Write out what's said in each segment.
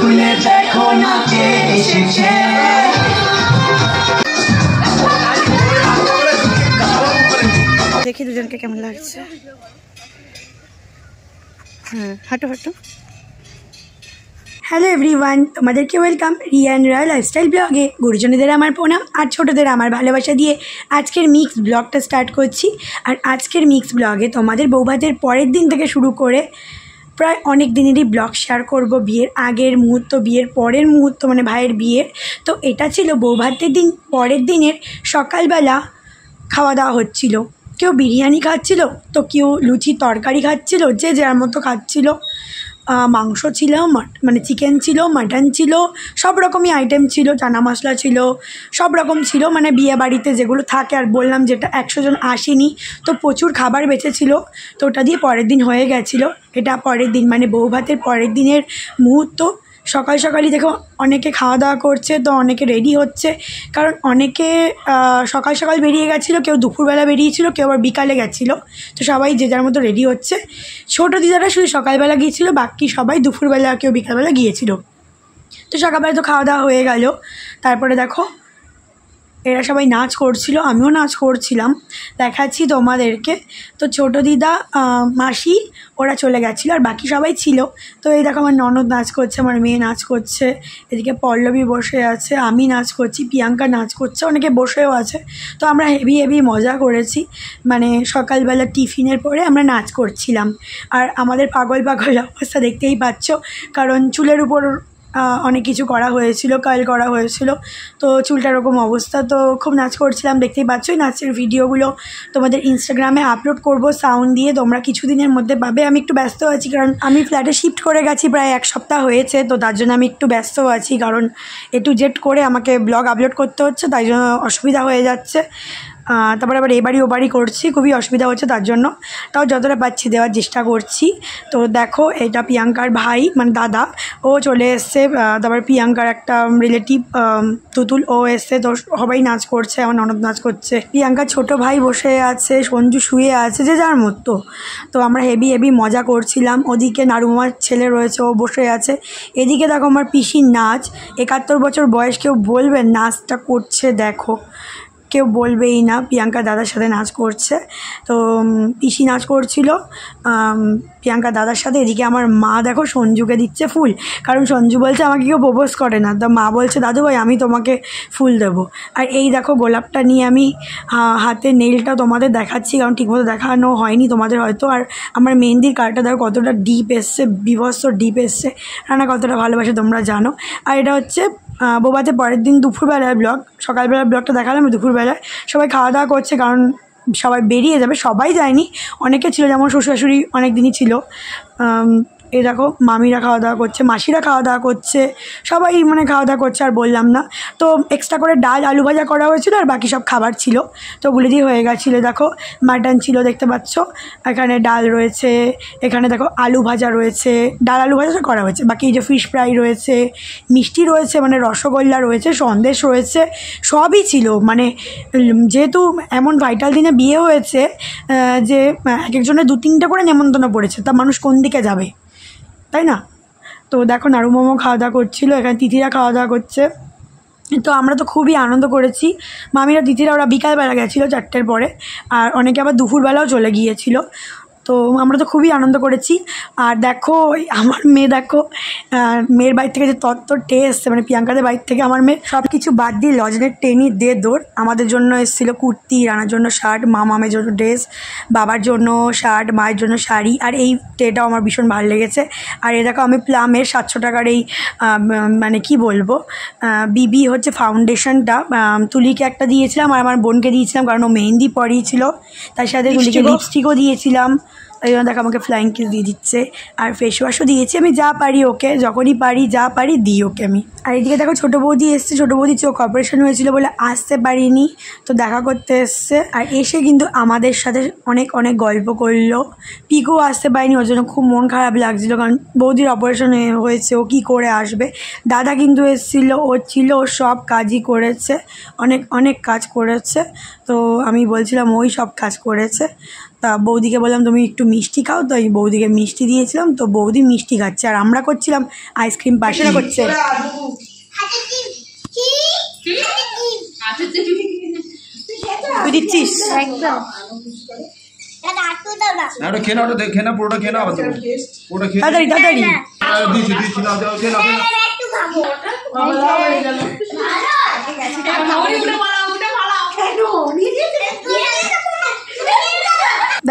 খুলে দেখো না কে এসেছে। দেখি দুজনকে কেমন লাগছে। হাঁটো হাঁটো। হ্যালো এভরিওয়ান, তোমাদেরকে ওয়েলকাম রিয়ান রয়্যাল লাইফস্টাইল ব্লগে। গুরুজনদের আমার প্রণাম আর ছোটোদের আমার ভালোবাসা দিয়ে আজকের মিক্স ব্লগটা স্টার্ট করছি। আর আজকের মিক্স ব্লগে তোমাদের বৌভাতের পরের দিন থেকে শুরু করে প্রায় অনেক দিনেরই ব্লগ শেয়ার করব। বিয়ের আগের মুহূর্ত, বিয়ের পরের মুহূর্ত, মানে ভাইয়ের বিয়ের। তো এটা ছিল বৌভাতের দিন পরের দিনের সকালবেলা খাওয়া দাওয়া হচ্ছিল। কেউ বিরিয়ানি খাচ্ছিল, তো কেউ লুচি তরকারি খাচ্ছিল, যে যার মতো খাচ্ছিল। মাংস ছিল, মানে চিকেন ছিল, মাটন ছিল, সব রকমই আইটেম ছিল, চানা মশলা ছিল, সব রকম ছিল। মানে বিয়ে বাড়িতে যেগুলো থাকে, আর বললাম যেটা 100 জন আসেনি, তো প্রচুর খাবার বেঁচেছিল, তো ওটা দিয়ে পরের দিন হয়ে গেছিলো। এটা পরের দিন, মানে বৌভাতের পরের দিনের মুহূর্ত। সকাল সকালই দেখো অনেকে খাওয়া দাওয়া করছে, তো অনেকে রেডি হচ্ছে, কারণ অনেকে সকাল সকাল বেরিয়ে গেছিলো, কেউ দুপুরবেলা বেরিয়েছিল, কেউ আবার বিকালে গেছিলো। তো সবাই যে যার মতো রেডি হচ্ছে। ছোটো দিদারা শুধু সকালবেলা গিয়েছিলো, বাকি সবাই দুপুরবেলা, কেউ বিকালবেলা গিয়েছিল। তো সকালবেলা তো খাওয়া দাওয়া হয়ে গেল। তারপরে দেখো এরা সবাই নাচ করছিল, আমিও নাচ করছিলাম, দেখাচ্ছি তোমাদেরকে। তো ছোটো দিদা, মাসি ওরা চলে গেছিলো, আর বাকি সবাই ছিল। তো এই দেখো আমার ননদ নাচ করছে, আমার মেয়ে নাচ করছে, এদিকে পল্লবী বসে আছে, আমি নাচ করছি, প্রিয়াঙ্কা নাচ করছে, অনেকে বসেও আছে। তো আমরা হেভি মজা করেছি। মানে সকালবেলা টিফিনের পরে আমরা নাচ করছিলাম। আর আমাদের পাগল অবস্থা দেখতেই পাচ্ছ, কারণ চুলের উপর অনেক কিছু করা হয়েছিল, কার্ল করা হয়েছিল, তো চুলটার ওরকম অবস্থা। তো খুব নাচ করছিলাম, দেখতেই পাচ্ছ। এই নাচের ভিডিওগুলো তোমাদের ইনস্টাগ্রামে আপলোড করব সাউন্ড দিয়ে, তোমরা কিছুদিনের মধ্যে পাবে। আমি একটু ব্যস্ত আছি, কারণ আমি ফ্ল্যাটে শিফট করে গেছি, প্রায় 1 সপ্তাহ হয়েছে, তো তার জন্য আমি একটু ব্যস্ত আছি, কারণ A to Z করে আমাকে ব্লগ আপলোড করতে হচ্ছে, তাই জন্য অসুবিধা হয়ে যাচ্ছে। তারপরে আবার এবাড়ি ওবাড়ি করছি, খুবই অসুবিধা হচ্ছে, তার জন্য তাও যতটা পাচ্ছি দেওয়ার চেষ্টা করছি। তো দেখো এটা প্রিয়াঙ্কার ভাই, মানে দাদা, ও চলে এসছে। তারপর প্রিয়াঙ্কার একটা রিলেটিভ তুতুল, ও এসছে। তো সবাই নাচ করছে, আমার ননদ নাচ করছে, প্রিয়াঙ্কার ছোটো ভাই বসে আছে, সঞ্জু শুয়ে আছে, যে যার মতো। তো আমরা হেভি মজা করছিলাম। ওদিকে নারুমার ছেলে রয়েছে, ও বসে আছে। এদিকে দেখো আমার পিসির নাচ, 71 বছর বয়স, কেউ বলবে নাচটা করছে, দেখো কেউ বলবেই না। প্রিয়াঙ্কা দাদার সাথে নাচ করছে, তো পিসি নাচ করছিল প্রিয়াঙ্কা দাদার সাথে। এদিকে আমার মা দেখো সঞ্জুকে দিচ্ছে ফুল, কারণ সঞ্জু বলছে আমাকে কেউ প্রপোজ করে না, তো মা বলছে দাদু ভাই আমি তোমাকে ফুল দেবো। আর এই দেখো গোলাপটা নিয়ে আমি হাতে নেইলটা তোমাদের দেখাচ্ছি, কারণ ঠিকমতো দেখানো হয়নি তোমাদের হয়তো। আর আমার মেহেন্দির কালারটা দেখো কতটা ডিপ এসছে, বিভৎস ডিপ এসছে। রানা কতটা ভালোবাসে তোমরা জানো। আর এটা হচ্ছে বৌভাতের পরের দিন দুপুরবেলার ব্লগ। সকালবেলার ব্লগটা দেখালাম, দুপুরবেলায় সবাই খাওয়া দাওয়া করছে, কারণ সবাই বেরিয়ে যাবে। সবাই যায়নি, অনেকে ছিল, যেমন শ্বশুর শাশুড়ি অনেক দিনই ছিল। এই দেখো মামিরা খাওয়া দাওয়া করছে, মাসিরা খাওয়া দাওয়া করছে, সবাই মানে খাওয়া দাওয়া করছে। আর বললাম না, তো এক্সট্রা করে ডাল আলু ভাজা করা হয়েছিল, আর বাকি সব খাবার ছিল, তো ওগুলো দিয়ে হয়ে গেছিলো। দেখো মাটন ছিল, দেখতে পাচ্ছ, এখানে ডাল রয়েছে, এখানে দেখো আলু ভাজা রয়েছে, ডাল আলু ভাজা করা হয়েছে, বাকি এই যে ফিশ ফ্রাই রয়েছে, মিষ্টি রয়েছে, মানে রসগোল্লা রয়েছে, সন্দেশ রয়েছে, সবই ছিল। মানে যেহেতু এমন ভাইটাল দিনে বিয়ে হয়েছে, যে এক একজনের 2-3টে করে নেমন্তন্ন পড়েছে, তা মানুষ কোন দিকে যাবে, তাই না? তো দেখো নাড়ু মোমো খাওয়া দাওয়া করছিলো, এখানে তিথিরা খাওয়া দাওয়া করছে। তো আমরা তো খুবই আনন্দ করেছি। মামিরা দিদিরা ওরা বিকালবেলা গেছিলো 4টের পরে, আর অনেকে আবার দুপুরবেলাও চলে গিয়েছিলো। তো আমরা তো খুবই আনন্দ করেছি। আর দেখো আমার মেয়ে, দেখো মেয়ের বাড়ি থেকে যে তত্ত্বর টে এসছে, মানে প্রিয়াঙ্কাদের বাড়ির থেকে আমার মেয়ে সব কিছু বাদ দিয়ে লজনের টেনি দে দৌড়। আমাদের জন্য এসেছিলো কুর্তি, রানার জন্য শার্ট, মামের জন্য ড্রেস, বাবার জন্য শার্ট, মায়ের জন্য শাড়ি। আর এই টেটাও আমার ভীষণ ভালো লেগেছে। আর এ দেখো আমি প্লামের 700 টাকার এই মানে কি বলবো, বিবি হচ্ছে ফাউন্ডেশনটা তুলিকে একটা দিয়েছিলাম, আর আমার বোনকে দিয়েছিলাম, কারণ ও মেহেন্দি পরিয়েছিল, তার সাথে তুলিকে লিপস্টিকও দিয়েছিলাম। তাই জন্য দেখো আমাকে ফ্লাইং কিস দিয়ে দিচ্ছে, আর ফেস ওয়াশও দিয়েছি। আমি যা পারি ওকে, যখনই পারি যা পারি দিই ওকে আমি। আর এদিকে দেখো ছোটো বৌদি এসছে, ছোটো বৌদির চোখ অপারেশন হয়েছিল বলে আসতে পারিনি, তো দেখা করতে এসছে। আর এসে কিন্তু আমাদের সাথে অনেক গল্প করলো। পিকও আসতে পারিনি, ওর জন্য খুব মন খারাপ লাগছিলো, কারণ বৌদির অপারেশন হয়েছে, ও কী করে আসবে। দাদা কিন্তু এসেছিলো, ও ছিল, ও সব কাজই করেছে, অনেক কাজ করেছে। তো আমি বলছিলাম ওই সব কাজ করেছে। তা বৌদিকে বললাম তুমি একটু মিষ্টি খাও, তো এই বৌদিকে মিষ্টি দিয়েছিলাম, তো বৌদি মিষ্টি খাচ্ছে আর আমরা করছিলাম আইসক্রিম পার্টি করছে। তুই দিচ্ছিস একদম তাড়াতাড়ি তাড়াতাড়ি।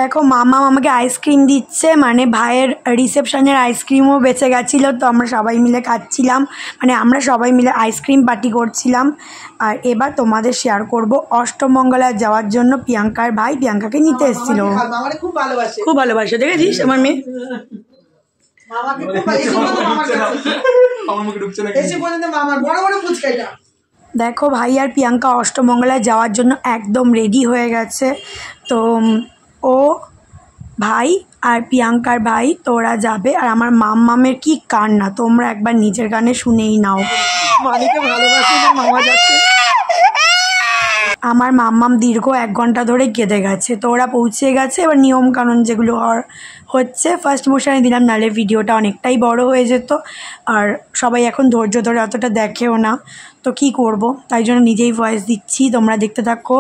দেখো মামা আমাকে আইসক্রিম দিচ্ছে, মানে ভাইয়ের রিসেপশনের আইসক্রিমও বেঁচে গেছিলো, তো আমরা সবাই মিলে খাচ্ছিলাম, মানে আমরা সবাই মিলে আইসক্রিম পার্টি করছিলাম। আর এবার তোমাদের শেয়ার করব অষ্টমঙ্গলায় যাওয়ার জন্য প্রিয়াঙ্কার ভাই প্রিয়াঙ্কাকে নিতে এসেছিল। খুব ভালোবাসে, দেখেছিস আমার মেয়ে। দেখো ভাই আর প্রিয়াঙ্কা অষ্টমঙ্গলায় যাওয়ার জন্য একদম রেডি হয়ে গেছে। তো ও ভাই আর প্রিয়াঙ্কার ভাই তোরা যাবে, আর আমার মামের কি কান্না তোমরা একবার নিজের গানে শুনেই নাও। মালিকে ভালোবাসে না, মামা যাচ্ছে। আমার মাম্মাম দীর্ঘ 1 ঘন্টা ধরে কেঁদে গেছে, তো ওরা পৌঁছে গেছে। এবার নিয়মকানুন যেগুলো হচ্ছে ফার্স্ট মোশনে দিলাম, নাহলে ভিডিওটা অনেকটাই বড় হয়ে যেত, আর সবাই এখন ধৈর্য ধরে অতটা দেখেও না, তো কি করব, তাই জন্য নিজেই ভয়েস দিচ্ছি, তোমরা দেখতে থাকো।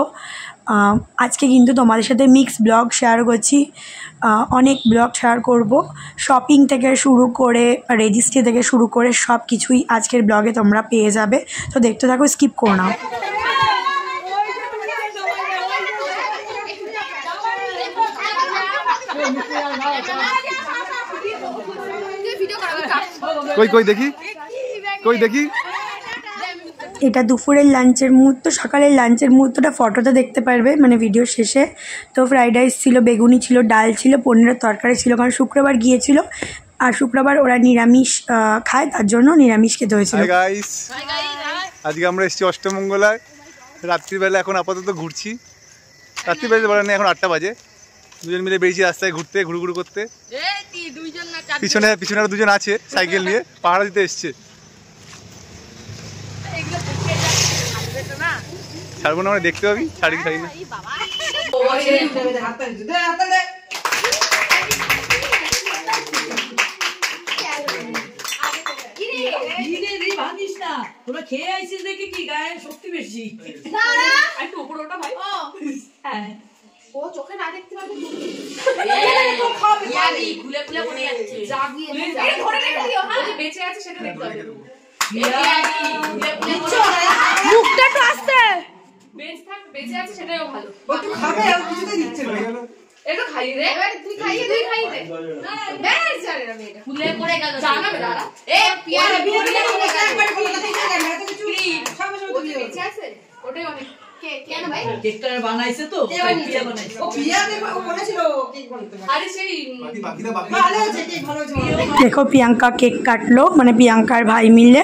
আজকে কিন্তু তোমাদের সাথে মিক্স ব্লগ শেয়ার করছি, অনেক ব্লগ শেয়ার করব, শপিং থেকে শুরু করে রেজিস্ট্রি থেকে শুরু করে সব কিছুই আজকের ব্লগে তোমরা পেয়ে যাবে, তো দেখতে থাকো, স্কিপ করো না। কই দেখি এটা দুপুরের লাঞ্চের মুহূর্ত, সকালের লাঞ্চের মুহূর্তটা ফটোতে দেখতে পারবে মানে ভিডিও শেষে। তো ফ্রাইড রাইস ছিল, বেগুনি ছিল, ডাল ছিল, পনিরের তরকারি ছিল, কারণ শুক্রবার গিয়েছিল আর শুক্রবার ওরা নিরামিষ খায়, তার জন্য নিরামিষ খেতে হয়েছিল। আজকে আমরা এসেছি অষ্টমঙ্গলায় রাত্রিবেলা, এখন আপাতত ঘুরছি। রাত্রিবেলা বলা নেই, এখন 8টা বাজে। দুজন মিলে বেরিয়েছি রাস্তায় ঘুরতে, ঘুরু করতে। পিছনে আরো দুজন আছে সাইকেল নিয়ে, পাহাড়া দিতে এসছে। ছাড়বো না, আমরা দেখতে পাবি ছাড়ি ছাড়ি না। খেয়ে আইছিস দেখি কি গায়ে শক্তি বেশি। একটু উপরে ওটা ভাই। হ্যাঁ ও চোখে না দেখতে পারবে তো খাবে ইয়ারি খুলে খুলে পড়ে যাচ্ছে জাগিয়ে এই ধরে রেখে দিও, হ্যাঁ যে বেঁচে আছে সেটা দেখতে হবে। মুখটা তো আসছে, বেঁচে থাক, বেঁচে আছে সেটাও ভালো। ও তুই খাবে আর কিছুতে দিচ্ছে না, এটা খাই রে, এবার তুই খাই দে বেশ জানে না মেয়েটা খুলে পড়ে গেল, জানা বে দাঁড়া এ পিয়ারে বিলে একবার বলে দিতে গেল না, তুমি চুরি সঙ্গে সঙ্গে দিও, বেঁচে আছে ওটাই অনেক। কেন ভাই কেকটা বানাইছে তো পিয়া বানাইছে, ও পিয়া দেখো ও বলেছিল কেক বানাতে, আরে সেই বাকিটা ভালো আছে, কেক ভালো আছে। দেখো প্রিয়াঙ্কা কেক কাটলো, মানে প্রিয়াঙ্কার ভাই মিলে,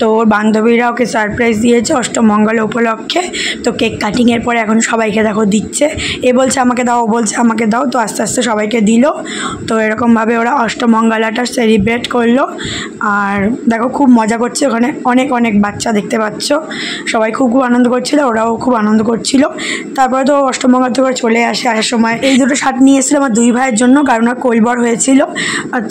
তো ওর বান্ধবীরা ওকে সারপ্রাইজ দিয়েছে অষ্টমঙ্গলা উপলক্ষে। তো কেক কাটিংয়ের পরে এখন সবাইকে দেখো দিচ্ছে, এ বলছে আমাকে দাও, ও বলছে আমাকে দাও, তো আস্তে আস্তে সবাইকে দিল। তো এরকমভাবে ওরা অষ্টমঙ্গলাটা সেলিব্রেট করলো, আর দেখো খুব মজা করছে ওখানে, অনেক অনেক বাচ্চা দেখতে পাচ্ছ, সবাই খুব আনন্দ করছিল, ওরাও খুব আনন্দ করছিল। তারপরে তো অষ্টমঙ্গলা থেকে চলে আসার সময় এই দুটো শার্ট নিয়ে এসেছিলো আমার 2 ভাইয়ের জন্য, কারণ ওর কোলবর হয়েছিল।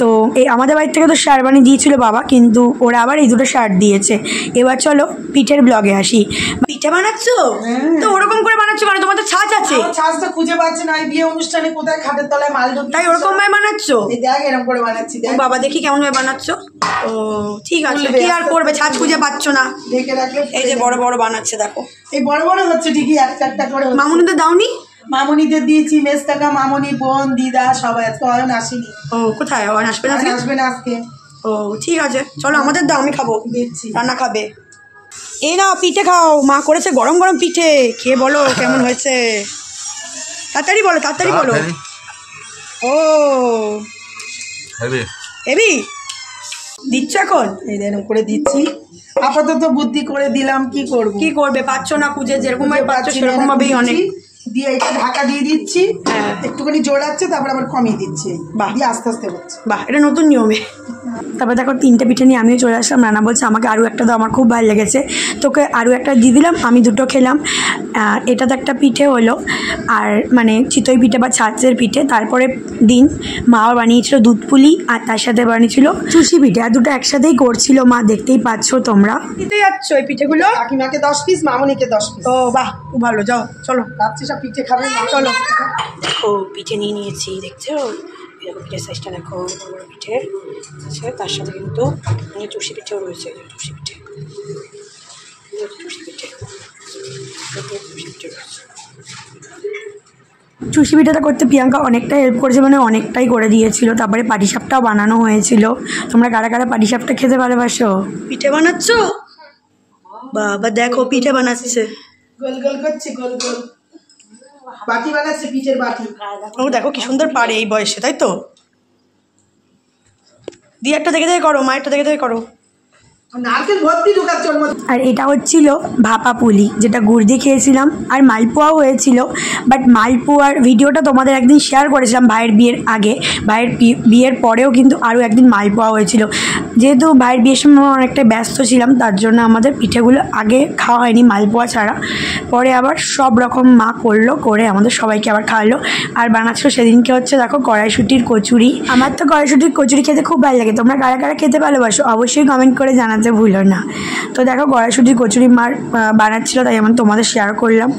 তো এই আমাদের বাড়ি থেকে তো শেরওয়ানি দিয়েছিল বাবা, কিন্তু ওরা আবার এই দুটো শার্ট দিয়েছে। এবার চলো পিঠের ব্লগে আসি। পিঠে বানাচ্ছ তো ওরকম করে বানাচ্ছ, মানে তোমার তো ছাঁচ আছে? ছাঁচটা খুঁজে পাচ্ছি না, এই বিয়ে অনুষ্ঠানে কোথায় খাটের তলায় মাল ঢুকছে, তাই ওরকম ভাবে বানাচ্ছ? দেখ এরকম করে বানাচ্ছি, দেখ বাবা দেখি কেমন ভাবে বানাচ্ছ। ও ঠিক আছে, কি আর করবে, ছাঁচ খুঁজে পাচ্ছ না, ঢেকে রাখলে। এই যে বড় বড় বানাচ্ছে দেখো, এই বড় বড় হচ্ছে ঠিকই, একটা করে। মামুনিদের দাওনি? মামুনিদের দিয়েছি, মেস টাকা মামুনি, বোন, দিদা সবাই, আজকে অয়ন আসেনি। ও কোথায় অয়ন আসবে না? আসবে না আজকে। ও ঠিক আছে, চলো আমাদের দাও, আমি খাবো, দিচ্ছি। রান্না খাবে, এই নাও পিঠে খাও, মা করেছে গরম গরম পিঠে, খেয়ে বলো কেমন হয়েছে, তাড়াতাড়ি বলো তাড়াতাড়ি বলো। ও হেবি দিচ্ছ এখন? এই এরকম করে দিচ্ছি, আপাতত বুদ্ধি করে দিলাম, কি করব, কি করবে, পাচ্ছ না খুঁজে, যেরকম ভাবে পাচ্ছ সেরকম ভাবেই অনেক। দিয়ে এটা ঢাকা দিয়ে দিচ্ছি, একটুখানি জোড়াচ্ছে, তারপর আবার কমিয়ে দিচ্ছি, দিয়ে আস্তে আস্তে হচ্ছে। বাহ, এটা নতুন নিয়মে। তারপর দেখো 3টে পিঠে নিয়ে আমিও চলে আসলাম। রানা বলছে আমাকে আরও একটা দাও, আমার খুব ভালো লেগেছে, তোকে আরও একটা দিয়ে দিলাম। আমি 2টো খেলাম। এটা তো একটা পিঠে হলো, আর মানে চিতই পিঠে বা ছাঁচের পিঠে। তারপরে দিন মা বানিয়েছিল দুধ পুলি, আর তার সাথে বানিয়েছিল চুষি পিঠে, আর 2টো একসাথেই করছিল মা, দেখতেই পাচ্ছ তোমরা। দিতে যাচ্ছ এই পিঠেগুলো? কাকিমাকে 10 পিস, মামনিকে 10 পিস। ও বাহ, খুব ভালো, যাও চলো। রাত্রি সব পিঠে খাবে, চলো। ও পিঠে নিয়ে নিয়েছি, দেখছো এরকম পিঠের সাইজটা দেখো, বড় বড় পিঠে আছে। তার সাথে কিন্তু চুষি পিঠেও রয়েছে, চুষি পিঠে, চুষি পিঠে, চুষি পিঠাটা করতে প্রিয়াঙ্কা অনেকটাই হেল্প করেছে, মানে অনেকটাই করে দিয়েছিল। তারপরে পাটিসাপটাও বানানো হয়েছিল। তোমরা কারা কারা পাটিসাপটা খেতে ভালোবাসো? পিঠে বানাচ্ছ? বাবা দেখো পিঠে বানাচ্ছে, গোল গোল করছে, গোল গোল বাটি বানাচ্ছে, পিঠের বাটি। ও দেখো কি সুন্দর পারে এই বয়সে, তাই তো? দিয়ে একটা দেখে দেখে করো, মায়েরটা দেখে দেখে করো। নারকেল ভর্তি ঢুকাচ্ছে ওর মধ্যে। আর এটা হচ্ছিল ভাপা পুলি, যেটা গুড় দিয়ে খেয়েছিলাম, আর মালপোয়াও হয়েছিল। বাট মালপোয়ার ভিডিওটা তোমাদের একদিন শেয়ার করেছিলাম ভাইয়ের বিয়ের আগে। ভাইয়ের বিয়ের পরেও কিন্তু আরও একদিন মালপোয়া হয়েছিল। যেহেতু ভাইয়ের বিয়ের সময় অনেকটা ব্যস্ত ছিলাম, তার জন্য আমাদের পিঠেগুলো আগে খাওয়া হয়নি মালপোয়া ছাড়া। পরে আবার সব রকম মা করলো, করে আমাদের সবাইকে আবার খাওয়ালো। আর বানাচ্ছিল সেদিনকে হচ্ছে দেখো কড়াইশুঁটির কচুরি। আমার তো কড়াইশুঁটির কচুরি খেতে খুব ভালো লাগে। তোমরা কারা কারা খেতে ভালোবাসো অবশ্যই কমেন্ট করে জানাতে ভুলো না। তো দেখো কড়াইশুঁটির কচুরি মার বানাচ্ছিল, তাই আমি তোমাদের শেয়ার করলাম।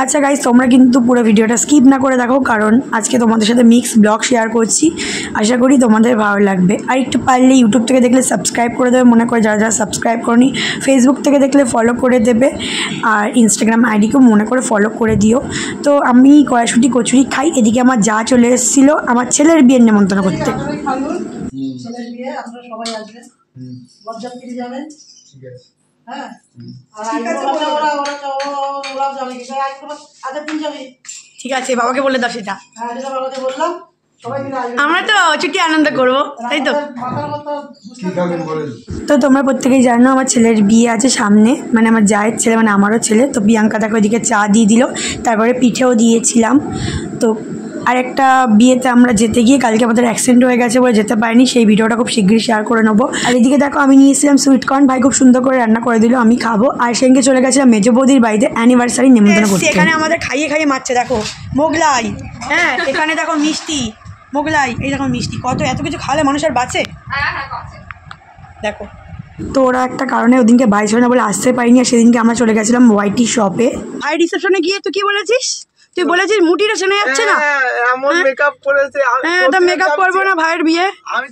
আচ্ছা গাইস, তোমরা কিন্তু পুরো ভিডিওটা স্কিপ না করে দেখো, কারণ আজকে তোমাদের সাথে মিক্স ব্লগ শেয়ার করছি। আশা করি তোমাদের ভালো লাগবে। আর একটু পারলে ইউটিউব থেকে দেখলে সাবস্ক্রাইব করে দেবে, মনে করে যারা যারা সাবস্ক্রাইব করনি। ফেসবুক থেকে দেখলে ফলো করে দেবে, আর ইনস্টাগ্রাম আইডিকেও মনে করে ফলো করে দিও। তো আমি কড়াইশুঁটি কচুরি খাই। এদিকে আমার যা চলে এসেছিলো আমার ছেলের বিয়ের নেমন্তন্ন করতে। ছেলের বিয়ে, আপনারা সবাই আসবেন, বরযাত্রী যাবেন। ঠিক আছে, হ্যাঁ, ঠিক আছে, বাবাকে বলে দাও সেটা। হ্যাঁ, যেটা বাবাকে বললাম, সবাই মিলে আসবেন। আমরা তো ছুটি আনন্দ করবো, তাই তো? মাথার মতো তো তোমরা প্রত্যেকেই জানো আমার ছেলের বিয়ে আছে সামনে, মানে আমার জায়ের ছেলে, মানে আমারও ছেলে। তো প্রিয়াঙ্কা দেখো ওইদিকে চা দিয়ে দিল, তারপরে পিঠেও দিয়েছিলাম। তো আরেকটা বিয়েতে আমরা যেতে গিয়ে কালকে আমাদের অ্যাক্সিডেন্ট হয়ে গেছে বলে যেতে পারিনি, সেই ভিডিওটা খুব শীঘ্রই শেয়ার করে নেবো। আর এদিকে দেখো আমি নিয়েছিলাম সুইটকর্ন, ভাই খুব সুন্দর করে রান্না করে দিল, আমি খাবো। আর সেদিনকে চলে গেছিলাম মেজো বৌদির বাড়িতে অ্যানিভার্সারি নেমন্তন্ন করতে। এখানে আমাদের খাইয়ে খাইয়ে মারছে, দেখো মোগলাই, হ্যাঁ এখানে দেখো মিষ্টি, মোগলাই, এই দেখো মিষ্টি, কত এত কিছু খাওয়ালে মানুষ আর বাঁচে? দেখো। তো ওরা একটা কারণে ওদিনকে বাড়ি ছিল না বলে আসতে পারিনি, আর সেদিনকে আমরা চলে গেছিলাম ওয়াইটি শপে। ভাই রিসেপশনে গিয়ে তুই কি বলেছিস? তুই বলেছিস মুটিটা শোনা যাচ্ছে না, এমন মেকআপ করেছে। হ্যাঁ তো মেকআপ করবো না, ভাইয়ের বিয়ে,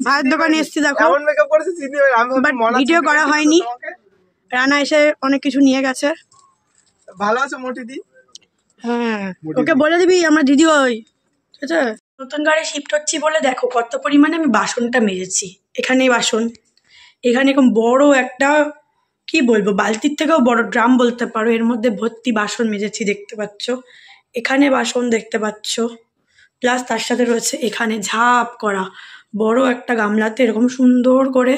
ভাইয়ের দোকানে এসেছি দেখো। এমন মেকআপ করেছে চিনি, আমি ভিডিও করা হয়নি। রানা এসে অনেক কিছু নিয়ে গেছে। ভালো আছে মোটিদি? হ্যাঁ, ওকে বলে দিবি আমরা দিদি ওই, ঠিক আছে? নতুন ঘরে শিফট হচ্ছি বলে দেখো কত পরিমাণে আমি বাসনটা মেজেছি। এখানেই বাসন, এখানে এরকম বড় একটা কি বলবো বালতির থেকেও বড় ড্রাম বলতে পারো, এর মধ্যে ভর্তি বাসন মেজেছি, দেখতে পাচ্ছ। এখানে বাসন দেখতে পাচ্ছ, প্লাস তার সাথে রয়েছে এখানে ঝাঁপ করা বড় একটা গামলাতে এরকম সুন্দর করে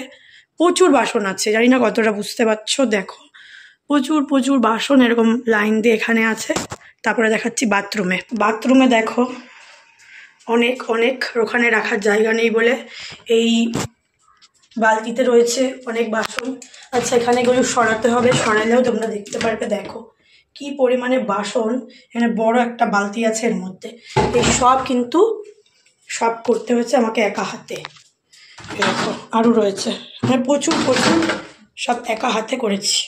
প্রচুর বাসন আছে। জানি না কতটা বুঝতে পারছো, দেখো প্রচুর প্রচুর বাসন এরকম লাইন দিয়ে এখানে আছে। তারপরে দেখাচ্ছি বাথরুমে। বাথরুমে দেখো অনেক অনেক, ওখানে রাখার জায়গা নেই বলে এই বালতিতে রয়েছে অনেক বাসন। আচ্ছা এখানে এগুলো সরাতে হবে, সরালেও তোমরা দেখতে পারবে। দেখো কি পরিমাণে বাসন, এখানে বড় একটা বালতি আছে এর মধ্যে। এই সব কিন্তু সব করতে হয়েছে আমাকে একা হাতে। দেখো আরও রয়েছে, মানে প্রচুর প্রচুর সব একা হাতে করেছি।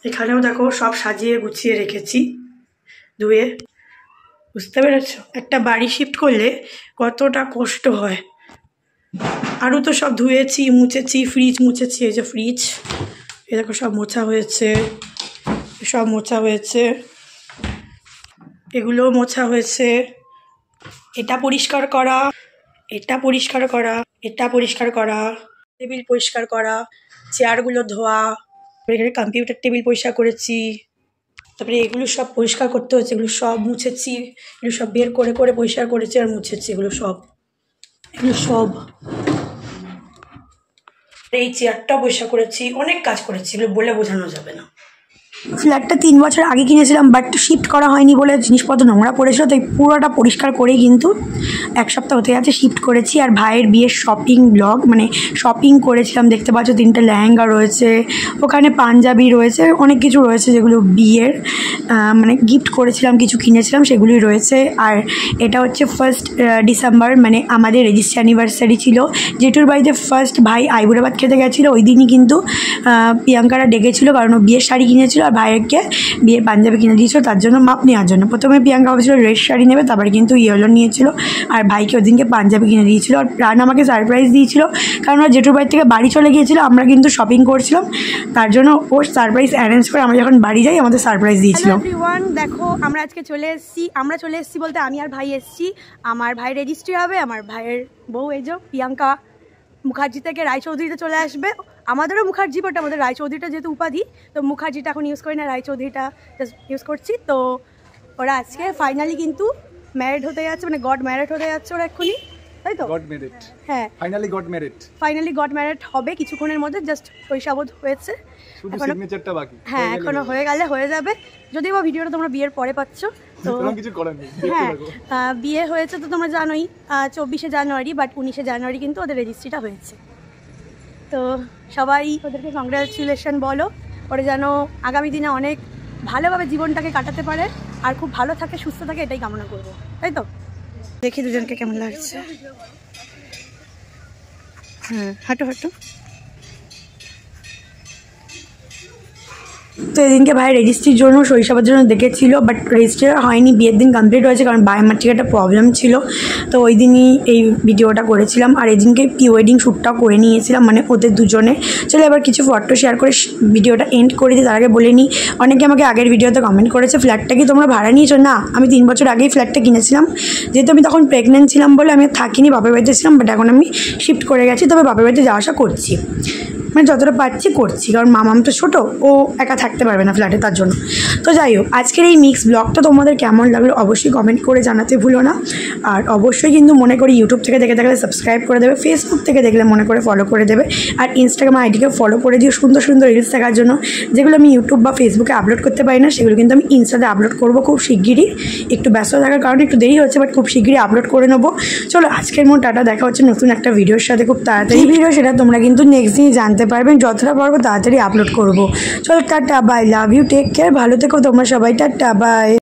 এখানেও দেখো সব সাজিয়ে গুছিয়ে রেখেছি ধুয়ে। বুঝতে পেরেছ একটা বাড়ি শিফট করলে কতটা কষ্ট হয়। আরও তো সব ধুয়েছি মুছেছি, ফ্রিজ মুছেছি, এই যে ফ্রিজ, এই দেখো সব মোছা হয়েছে, সব মোছা হয়েছে, এগুলোও মোছা হয়েছে। এটা পরিষ্কার করা, এটা পরিষ্কার করা, এটা পরিষ্কার করা, টেবিল পরিষ্কার করা, চেয়ারগুলো ধোয়া, এখানে কম্পিউটার টেবিল পরিষ্কার করেছি। তারপরে এগুলো সব পরিষ্কার করতে হচ্ছে, এগুলো সব মুছেছি, এগুলো সব বের করে করে পরিষ্কার করেছি আর মুছেছি। এগুলো সব এই চেয়ারটাও পরিষ্কার করেছি, অনেক কাজ করেছি, এগুলো বলে বোঝানো যাবে না। ফ্ল্যাটটা 3 বছর আগে কিনেছিলাম, বাট শিফট করা হয়নি বলে জিনিসপত্র নোংরা পড়েছিল, তাই পুরোটা পরিষ্কার করেই কিন্তু 1 সপ্তাহ হতে যাচ্ছে শিফট করেছি। আর ভাইয়ের বিয়ের শপিং ব্লগ, মানে শপিং করেছিলাম, দেখতে পাচ্ছ 3টে লেহেঙ্গা রয়েছে, ওখানে পাঞ্জাবি রয়েছে, অনেক কিছু রয়েছে যেগুলো বিয়ের মানে গিফট করেছিলাম, কিছু কিনেছিলাম সেগুলোই রয়েছে। আর এটা হচ্ছে 1 ডিসেম্বর, মানে আমাদের রেজিস্ট্রি অ্যানিভার্সারি ছিল। জেঠুর বাড়িতে ফার্স্ট ভাই আইবুড়ো ভাত খেতে গেছিলো, ওই দিনই কিন্তু প্রিয়াঙ্কারা ডেকেছিল, কারণ ও বিয়ের শাড়ি কিনেছিল আর ভাইয়েরকে বিয়ের পাঞ্জাবি কিনে দিয়েছিল তার জন্য মাপ নেওয়ার জন্য। প্রথমে প্রিয়াঙ্কা ভাবছিল রেড শাড়ি নেবে, তারপরে কিন্তু ইয়েলো নিয়েছিল আর ভাইকে ওই দিনকে পাঞ্জাবি কিনে দিয়েছিল। আর প্রাণ আমাকে সারপ্রাইজ দিয়েছিল, কারণ ওরা জেঠুর বাড়ি থেকে বাড়ি চলে গিয়েছিল, আমরা কিন্তু শপিং করছিলাম, তার জন্য ও সারপ্রাইজ অ্যারেঞ্জ করে আমরা যখন বাড়ি যাই আমাদের সারপ্রাইজ দিয়েছিল। এভরিওয়ান, দেখো আমরা আজকে চলে এসেছি বলতে আমি আর ভাই এসেছি। আমার ভাই রেজিস্ট্রি হবে, আমার ভাইয়ের বউ এই যে প্রিয়াঙ্কা মুখার্জি থেকে রায়চৌধুরীতে চলে আসবে। আমাদেরও মুখার্জি, বাট আমাদের রায়চৌধুরীটা যেহেতু উপাধি, তো মুখার্জিটা এখন ইউজ করি না, রায়চৌধুরীটা ইউজ করছি। তো ওরা আজকে ফাইনালি কিন্তু ম্যারিড হতে যাচ্ছে, মানে গড ম্যারিড হতে যাচ্ছে ওরা এক্ষুনি, তাই তো? গড ম্যারিড, হ্যাঁ ফাইনালি গড ম্যারিড হবে কিছুক্ষণের মধ্যে, জাস্ট শৈশাবোধ হয়েছে, শুধু সিগনেচারটা বাকি। হ্যাঁ এখনো হয়ে গেলে হয়ে যাবে, যদিও বা ভিডিওটা তোমরা বিয়ের পরে পাচ্ছ। তো কিছু করার নেই, হ্যাঁ বিয়ে হয়েছে তো তোমরা জানোই 24শে জানুয়ারি, বাট 19শে জানুয়ারি কিন্তু ওদের রেজিস্ট্রিটা হয়েছে। তো সবাই ওদেরকে কংগ্রাচুলেশন বলো, ওরা যেন আগামী দিনে অনেক ভালোভাবে জীবনটাকে কাটাতে পারে আর খুব ভালো থাকে, সুস্থ থাকে, এটাই কামনা করবো, তাই তো? দেখি দুজনকে কেমন লাগছে। হ্যাঁ হাঁটো হাঁটো। তো এদিনকে ভাই রেজিস্ট্রির জন্য শৈশবের জন্য দেখেছিল, বাট রেজিস্ট্রি হয়নি, বিয়ের দিন কমপ্লিট হয়েছে, কারণ মার থেকে একটা প্রবলেম ছিল, তো ওই দিনই এই ভিডিওটা করেছিলাম। আর এদিনকে প্রি ওয়েডিং শ্যুটটাও করে নিয়েছিলাম, মানে ওদের দুজনে। চলো এবার কিছু ফটো শেয়ার করে ভিডিওটা এন্ড করে দিই। তার আগে বলে নিই, অনেকে আমাকে আগের ভিডিওতে কমেন্ট করেছে ফ্ল্যাটটা কি তোমরা ভাড়া নিয়েছো? না, আমি 3 বছর আগেই ফ্ল্যাটটা কিনেছিলাম, যেহেতু আমি তখন প্রেগনেন্ট ছিলাম বলে আমি থাকিনি, বাপের বাড়িতে ছিলাম, বাট এখন আমি শিফট করে গেছি, তবে বাপের বাড়িতে যাওয়া আসা করছি, মানে যতটা পাচ্ছি করছি, কারণ মামাম তো ছোটো, ও একা থাকতে পারবে না ফ্ল্যাটে, তার জন্য। তো যাই হোক, আজকের এই মিক্স ব্লগটা তোমাদের কেমন লাগলো অবশ্যই কমেন্ট করে জানাতে ভুলো না। আর অবশ্যই কিন্তু মনে করি ইউটিউব থেকে দেখে থাকলে সাবস্ক্রাইব করে দেবে, ফেসবুক থেকে দেখলে মনে করে ফলো করে দেবে, আর ইনস্টাগ্রাম আইডিকে ফলো করে দিও সুন্দর সুন্দর রিলস দেখার জন্য, যেগুলো আমি ইউটিউব বা ফেসবুকে আপলোড করতে পারি না, সেগুলো কিন্তু আমি ইনস্টাতে আপলোড করবো খুব শিগগিরই। একটু ব্যস্ত থাকার কারণে একটু দেরি হচ্ছে, বাট খুব শিগগিরই আপলোড করে নেবো। চলো আজকের মতো টাটা, দেখা হচ্ছে নতুন একটা ভিডিওর সাথে খুব তাড়াতাড়ি। ভিডিও সেটা তোমরা কিন্তু নেক্সট দিনই জানতে পারবেন, যতটা পারবো তাড়াতাড়ি আপলোড করবো। চলো টাটা, bye, love you, take care, ভালো থেকো তোমরা সবাই, টাটা বাই।